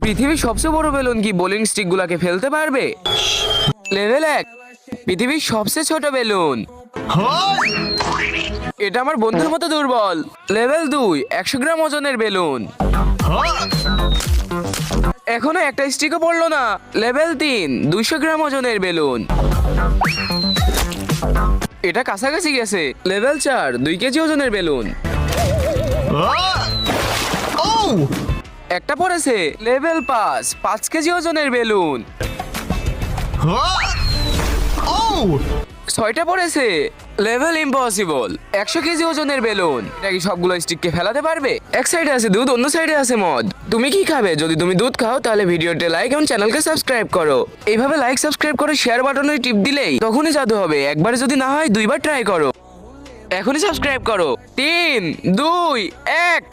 পৃথিবীর সবচেয়ে বড় বেলুন কি বোলিং স্টিক গুলাকে ফেলতে পারবে? লেভেল 1, পৃথিবীর সবচেয়ে ছোট বেলুন। এটা আমার বন্ধুর মতো দুর্বল। লেভেল 2, 100 গ্রাম ওজনের বেলুন। এখনো একটা স্টিকও পড়লো না। লেভেল 3, 200 গ্রাম ওজনের বেলুন। এটা কাছাকাছি গেছে। লেভেল 4, 2 কেজি ওজনের বেলুন। একটা পড়েছে। লেভেল 5, 5 কেজি ওজনের বেলুন। 6টা পড়েছে। লেভেল ইম্পসিবল, 100 কেজি ওজনের বেলুন। এটা কি সবগুলো স্টিককে ফেলাতে পারবে? এক সাইডে আছে দুধ, অন্য সাইডে আছে মদ। তুমি কি খাবে? যদি তুমি দুধ খাও তাহলে ভিডিওতে লাইক এবং চ্যানেলকে সাবস্ক্রাইব করো। এইভাবে লাইক সাবস্ক্রাইব করে শেয়ার বাটনে টিপ দিলেই তখনই জাদু হবে। একবার যদি না হয় 2বার ট্রাই করো। এখনই সাবস্ক্রাইব করো। 3, 2, 1।